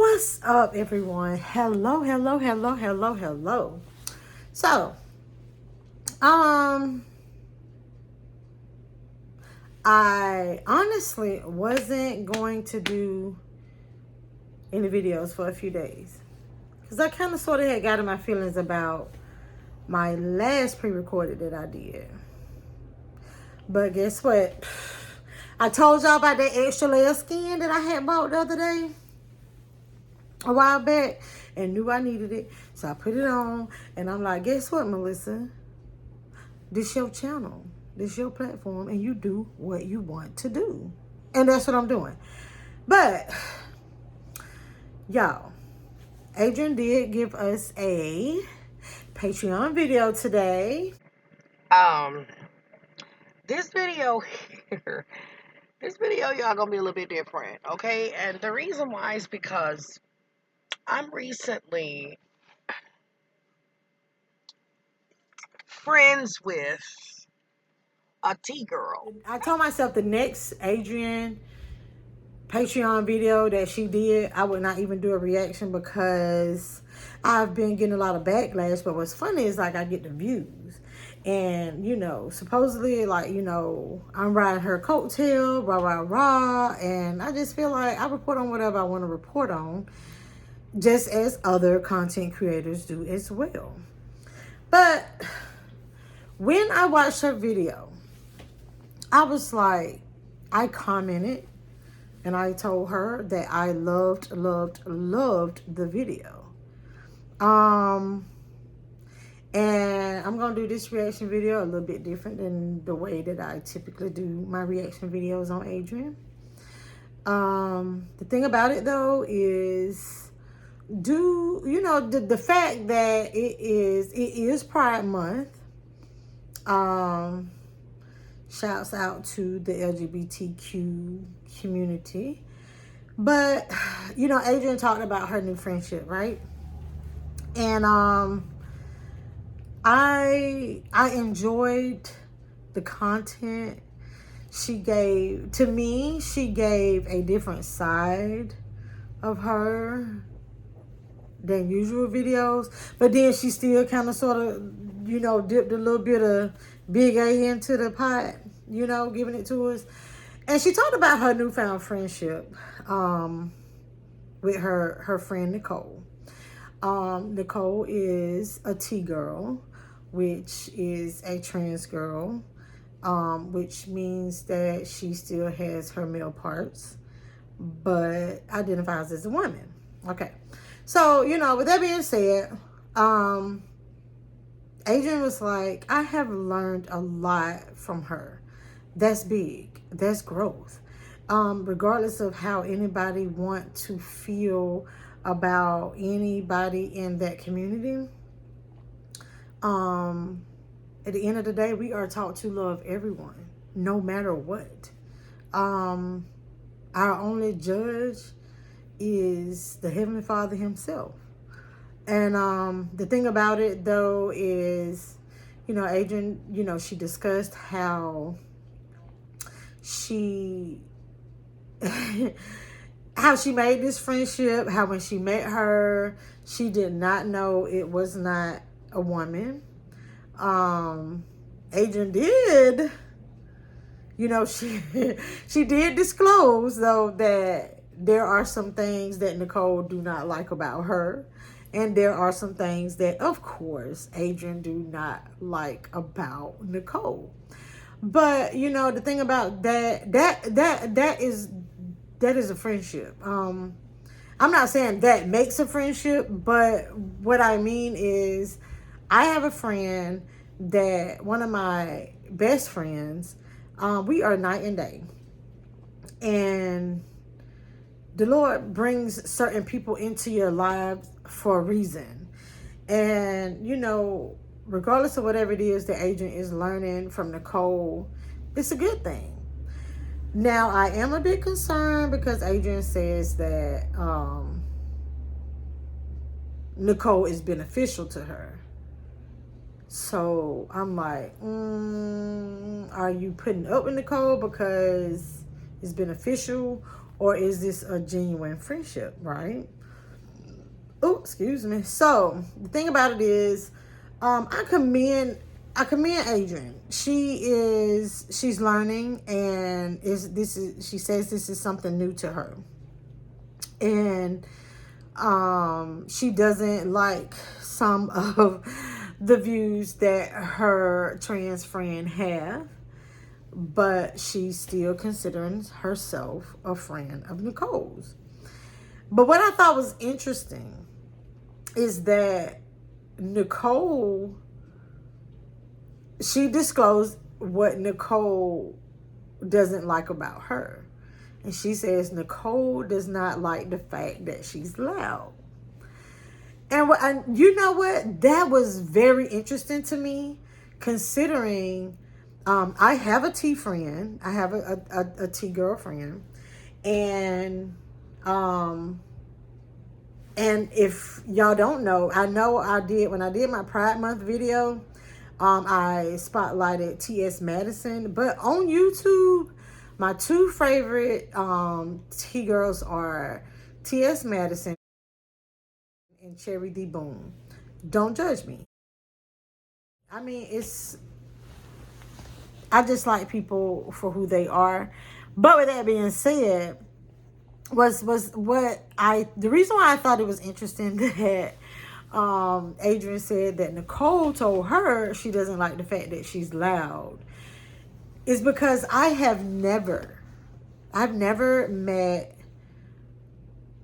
What's up, everyone? Hello, hello, hello, hello, hello. So, um, I honestly wasn't going to do any videos for a few days because I kind of sort of had gotten my feelings about my last pre-recorded that I did. But guess what? I told y'all about that extra layer of skin that I had bought the other day, a while back, and knew I needed it. So I put it on, and I'm like, guess what, Melissa? This your channel. This your platform, and you do what you want to do. And that's what I'm doing. But, y'all, Adrienne did give us a Patreon video today. Um, this video here, this video, y'all, gonna be a little bit different, okay? And the reason why is because I'm recently friends with a T-girl. I told myself the next Adrienne Patreon video that she did, I would not even do a reaction because I've been getting a lot of backlash. But what's funny is, like, I get the views. And, you know, supposedly, like, you know, I'm riding her coattail, rah, rah, rah. And I just feel like I report on whatever I want to report on, just as other content creators do as well. But when I watched her video, I was like, I commented and I told her that I loved the video. And I'm going to do this reaction video a little bit different than the way that I typically do my reaction videos on Adrienne. The thing about it, though, is the fact that it is Pride Month. Shouts out to the LGBTQ community. But, you know, Adrienne talked about her new friendship, right? And I enjoyed the content she gave. To me, she gave a different side of her than usual videos. But then she still kind of sort of, you know, dipped a little bit of Big A into the pot, you know, giving it to us. And she talked about her newfound friendship with her friend Nicole. Nicole is a T-girl, which is a trans girl, which means that she still has her male parts, but identifies as a woman. Okay. So, you know, with that being said, Adrienne was like, I have learned a lot from her. That's big. That's growth. Regardless of how anybody want to feel about anybody in that community, at the end of the day, we are taught to love everyone, no matter what. Our only judge is the Heavenly Father himself. And the thing about it, though, is, you know, Adrienne, you know, she discussed how she how she made this friendship, how when she met her, she did not know it was not a woman. Adrienne did, you know, she did disclose, though, that there are some things that Nicole do not like about her. And there are some things that, of course, Adrienne do not like about Nicole. But, you know, the thing about that is a friendship. I'm not saying that makes a friendship, but what I mean is, I have a friend that, one of my best friends, we are night and day. And the Lord brings certain people into your lives for a reason. And, you know, regardless of whatever it is that Adrienne is learning from Nicole, it's a good thing. Now, I am a bit concerned because Adrienne says that Nicole is beneficial to her. So I'm like, are you putting up with Nicole because it's beneficial, or is this a genuine friendship, right? Oh, excuse me. So the thing about it is, I commend Adrienne. She's learning, and she says this is something new to her, and she doesn't like some of the views that her trans friend have, but she's still considering herself a friend of Nicole's. But what I thought was interesting is that Nicole, she disclosed what Nicole doesn't like about her. And she says Nicole does not like the fact that she's loud. And you know what? That was very interesting to me, considering I have a T friend. I have a T girlfriend. And if y'all don't know I did, when I did my Pride Month video, I spotlighted T.S. Madison. But on YouTube, my two favorite T girls are T.S. Madison and Cherry D. Boone. Don't judge me. I mean, I just like people for who they are. But with that being said, the reason why I thought it was interesting that Adrienne said that Nicole told her she doesn't like the fact that she's loud is because I've never met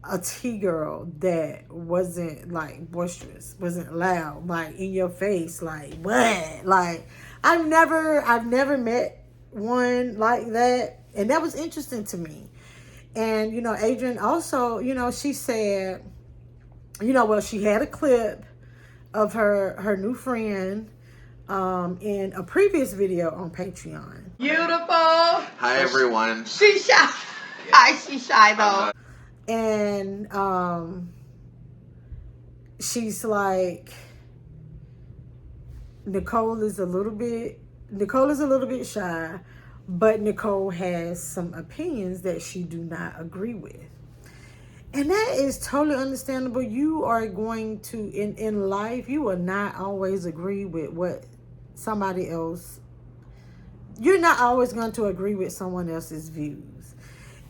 a T girl that wasn't like boisterous, wasn't loud, like in your face, like what? Like I've never met one like that, and that was interesting to me. And Adrienne also, she said, well, she had a clip of her new friend in a previous video on Patreon. Beautiful. Hi everyone. She's shy. Hi, she's shy though. And she's like, Nicole is a little bit shy, but Nicole has some opinions that she do not agree with. And that is totally understandable. You are going to, in life, you will not always agree with what somebody else, you're not always going to agree with someone else's views.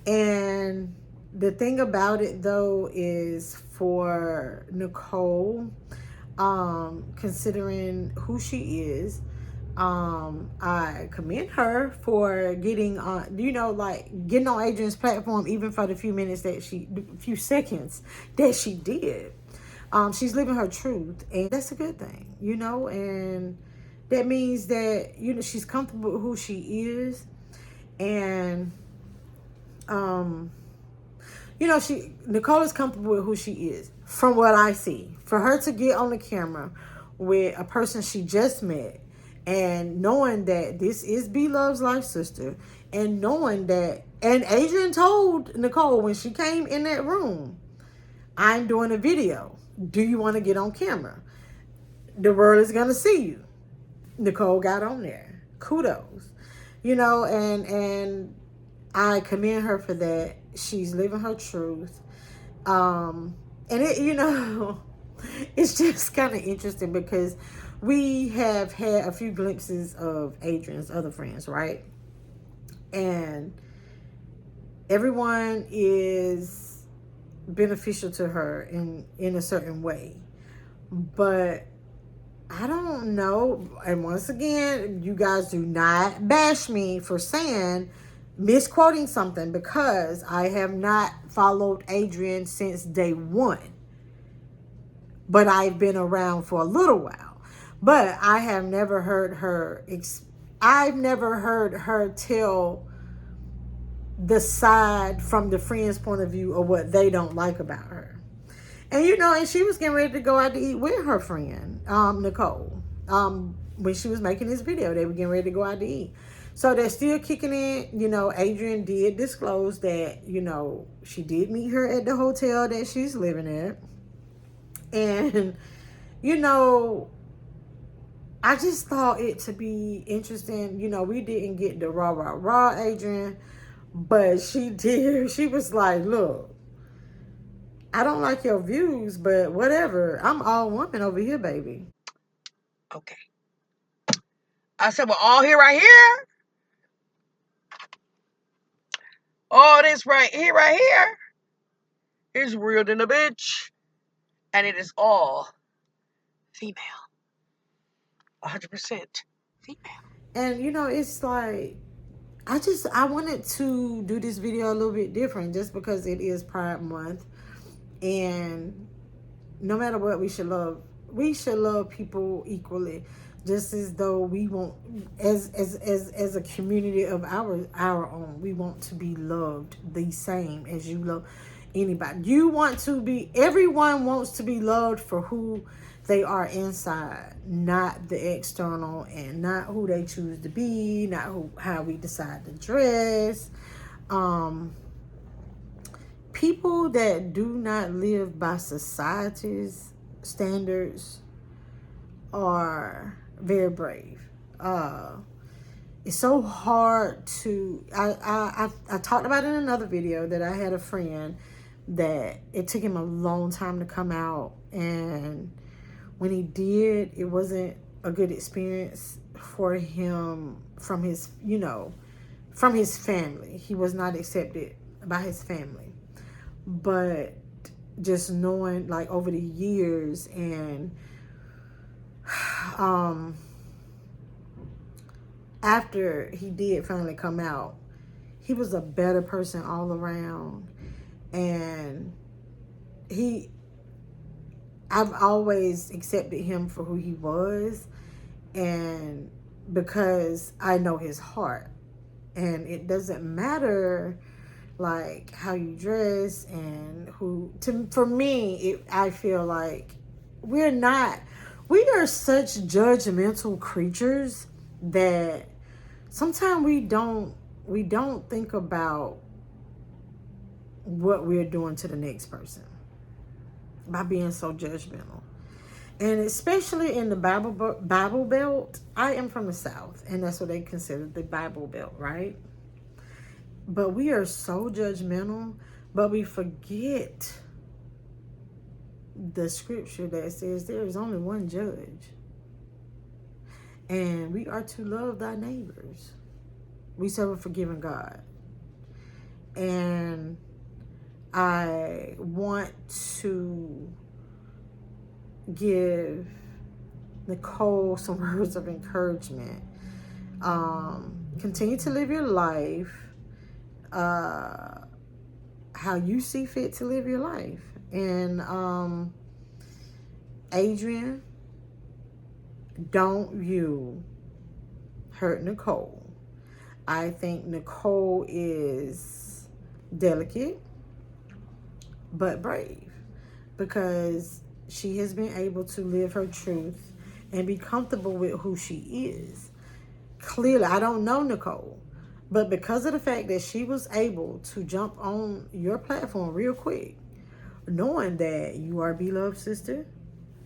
And the thing about it, though, is for Nicole, considering who she is, I commend her for getting on, getting on Adrienne's platform, even for the few seconds that she did. She's living her truth, and that's a good thing, and that means that, she's comfortable with who she is. And, Nicole is comfortable with who she is, from what I see. For her to get on the camera with a person she just met, and knowing that this is B Love's life sister, and knowing that, and Adrienne told Nicole when she came in that room, I'm doing a video. Do you want to get on camera? The world is going to see you. Nicole got on there. Kudos. And I commend her for that. She's living her truth. And it, it's just kind of interesting because we have had a few glimpses of Adrienne's other friends, right? And everyone is beneficial to her in a certain way. But I don't know. And once again, you guys do not bash me for misquoting something, because I have not followed Adrienne since day one. But I've been around for a little while. But I have never heard her tell the side from the friend's point of view of what they don't like about her. And and she was getting ready to go out to eat with her friend, Nicole. When she was making this video, they were getting ready to go out to eat. So they're still kicking in. Adrienne did disclose that, she did meet her at the hotel that she's living at. And, I just thought it to be interesting. We didn't get the rah, Adrienne, but she did. She was like, look, I don't like your views, but whatever. I'm all woman over here, baby. Okay. I said, well, all here, right here. All this right here is real than a bitch. And it is all female. 100% female. And you know, it's like I wanted to do this video a little bit different just because it is Pride Month, and no matter what, we should love people equally, just as though we want, as a community of our own, we want to be loved the same as you love anybody. Everyone wants to be loved for who they are inside, not the external, and not who they choose to be, not how we decide to dress. People that do not live by society's standards are very brave. It's so hard to. I talked about in another video that I had a friend that it took him a long time to come out, and when he did, it wasn't a good experience for him from his family. He was not accepted by his family. But just knowing, like, over the years, and after he did finally come out, he was a better person all around. And I've always accepted him for who he was, and because I know his heart, and it doesn't matter like how you dress and for me, I feel like we are such judgmental creatures that sometimes we don't think about what we're doing to the next person by being so judgmental. And especially in the Bible Belt. I am from the South, and that's what they consider the Bible Belt, right? But we are so judgmental, but we forget the scripture that says there is only one judge. And we are to love thy neighbors. We serve a forgiving God. And I want to give Nicole some words of encouragement. Continue to live your life how you see fit to live your life. And Adrienne, don't you hurt Nicole. I think Nicole is delicate but brave, because she has been able to live her truth and be comfortable with who she is. Clearly, I don't know Nicole, but because of the fact that she was able to jump on your platform real quick, knowing that you are a beloved sister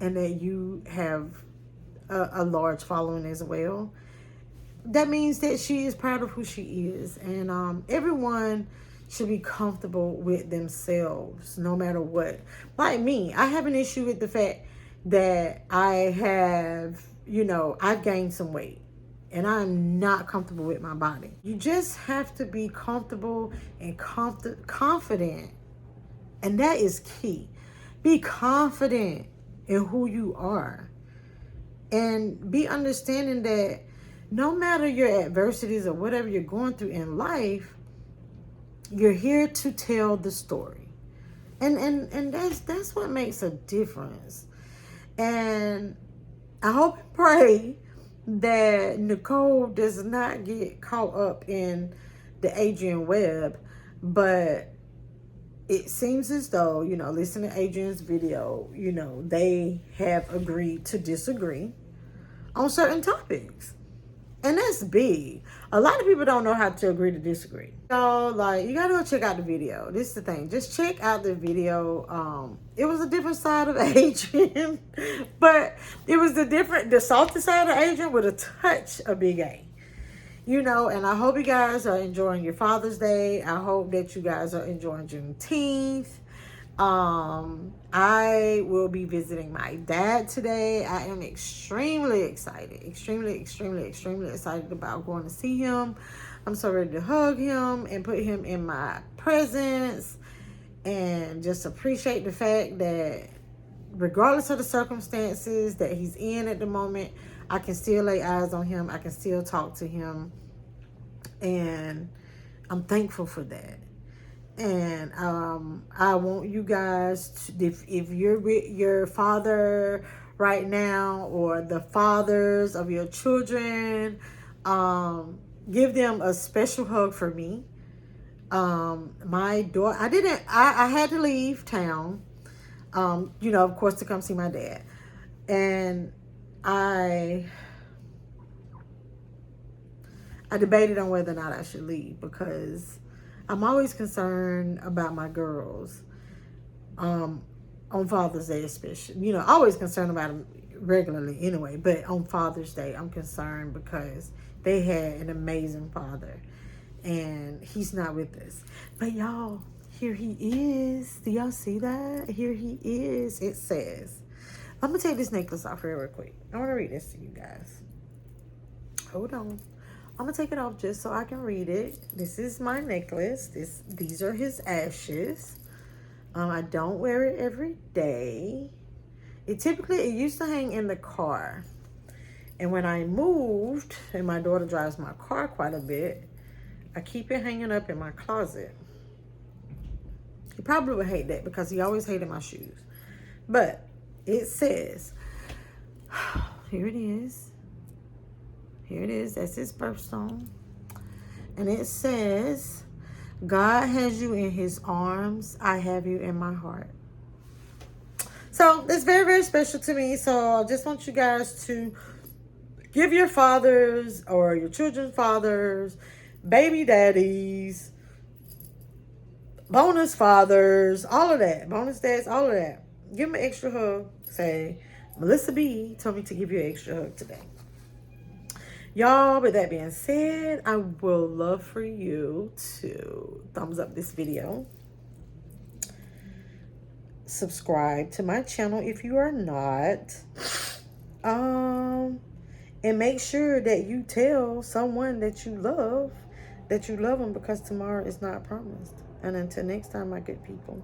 and that you have a large following as well, that means that she is proud of who she is. And everyone should be comfortable with themselves no matter what. Like me, I have an issue with the fact that I've gained some weight. And I'm not comfortable with my body. You just have to be comfortable and confident. And that is key. Be confident in who you are. And be understanding that no matter your adversities or whatever you're going through in life, you're here to tell the story. And that's what makes a difference. And I hope and pray that Nicole does not get caught up in the Adrienne web, but it seems as though, listen to Adrienne's video, they have agreed to disagree on certain topics. And that's big. A lot of people don't know how to agree to disagree. So, you gotta go check out the video. This is the thing. Just check out the video. It was a different side of Adrienne, but it was the salty side of Adrienne with a touch of Big A. And I hope you guys are enjoying your Father's Day. I hope that you guys are enjoying Juneteenth. I will be visiting my dad today. I am extremely excited. Extremely, extremely, extremely excited about going to see him. I'm so ready to hug him and put him in my presence and just appreciate the fact that regardless of the circumstances that he's in at the moment, I can still lay eyes on him. I can still talk to him. And I'm thankful for that. And I want you guys to, if you're with your father right now or the fathers of your children, give them a special hug for me. My daughter, I had to leave town, of course, to come see my dad. And I debated on whether or not I should leave because I'm always concerned about my girls, on Father's Day especially. Always concerned about them regularly anyway, but on Father's Day, I'm concerned because they had an amazing father, and he's not with us. But y'all, here he is. Do y'all see that? Here he is. It says, I'm going to take this necklace off real quick. I want to read this to you guys. Hold on. I'm going to take it off just so I can read it. This is my necklace. These are his ashes. I don't wear it every day. It used to hang in the car. And when I moved, and my daughter drives my car quite a bit, I keep it hanging up in my closet. He probably would hate that because he always hated my shoes. But it says, here it is. Here it is. That's his birthstone. And it says, God has you in his arms. I have you in my heart. So it's very, very special to me. So I just want you guys to give your fathers or your children's fathers, baby daddies, bonus fathers, all of that. Bonus dads, all of that. Give them an extra hug. Say, Melissa B told me to give you an extra hug today. Y'all, with that being said, I will love for you to thumbs up this video. Subscribe to my channel if you are not. And make sure that you tell someone that you love them, because tomorrow is not promised. And until next time, my good people.